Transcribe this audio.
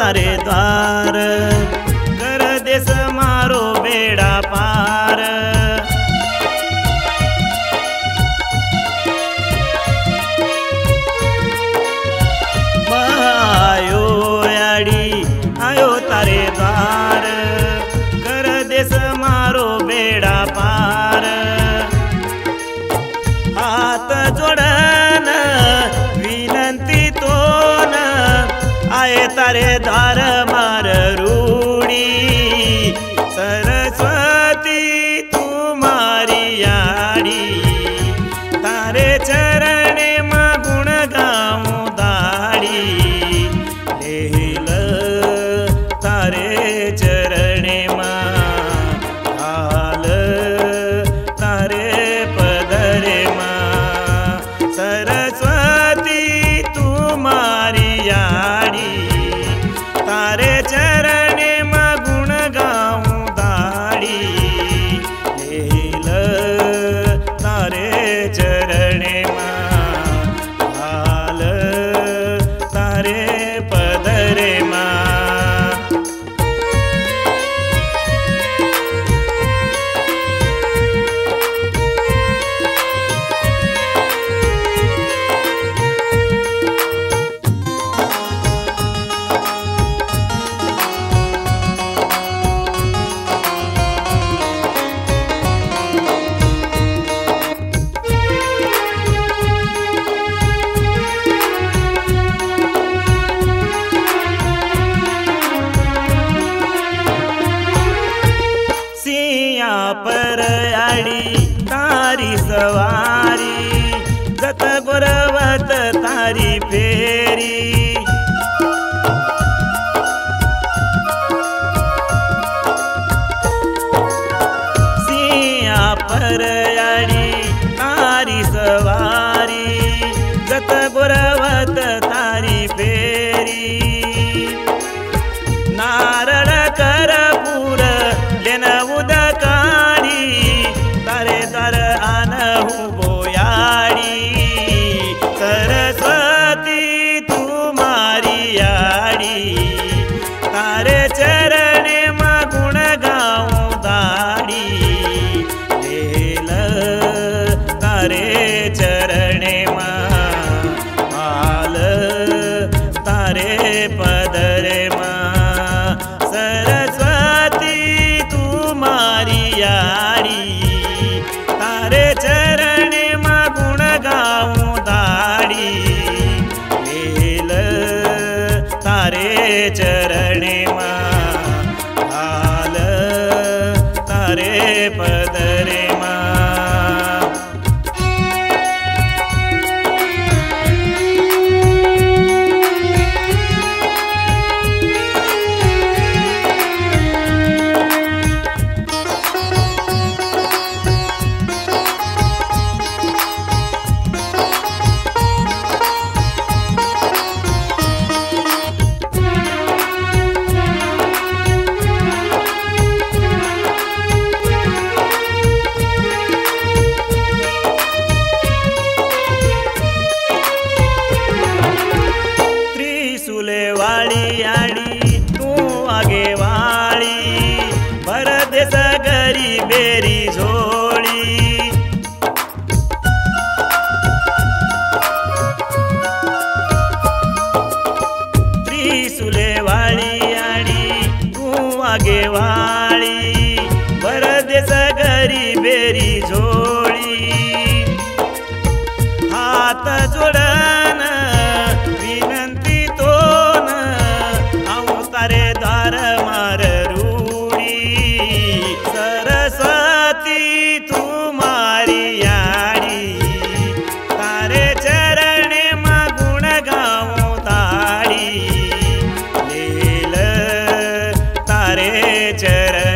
तारे द्वार, कर देस मारो बेड़ा पार। आयो याडी आयो तारे द्वार, कर देस मारो बेड़ा पार। हात जोडन विनंती तो न आये तारे द्वार मार रूडी। सरस्वती तुम्हारी याडी, तारे चरणे मा गुण गाऊं दाडी। लेहिल तारे चरणे मा हाल तारे पदरे मा। सरस्वती तुम्हारी याडी, तारे चरणे मा गुण गाऊं दाडी। लेहिल तारे चरणे मा हाल तारे पदरे मा। सिया पर आडी तारी सवारी, जत गोरवत तारी फेरी। सिया पर आडी तारी सवारी, जत गोरवत तारी फेरी। नारळ करपूर लेन उदकाडी, तारे तार आनहु बोयाडी। सरस्वती तुम्हारी याडी, तारे चरणे मा गुण गाऊं दाडी। लेल तारे चरणे मा हाल तारे पदरे मा। सरस्वती तुम्हारी याडी, तारे चरणे मा गुण गाऊं दाडी। लेल तारे चरणे मा हाल तारे पदरे मा। वाली याडी तू आगे वाली, भर देस गरी बेरी झोळी। त्रिशूले वाली याडी तू आगे वाली, भर देस गरी बेरी झोळी। हात जोडन विनंती तो न आऊं तारे द्वार मार रूडी। सरस्वती तुम्हारी याडी, तारे चरणे मा गुण गाऊं दाडी। लेल तारे चरण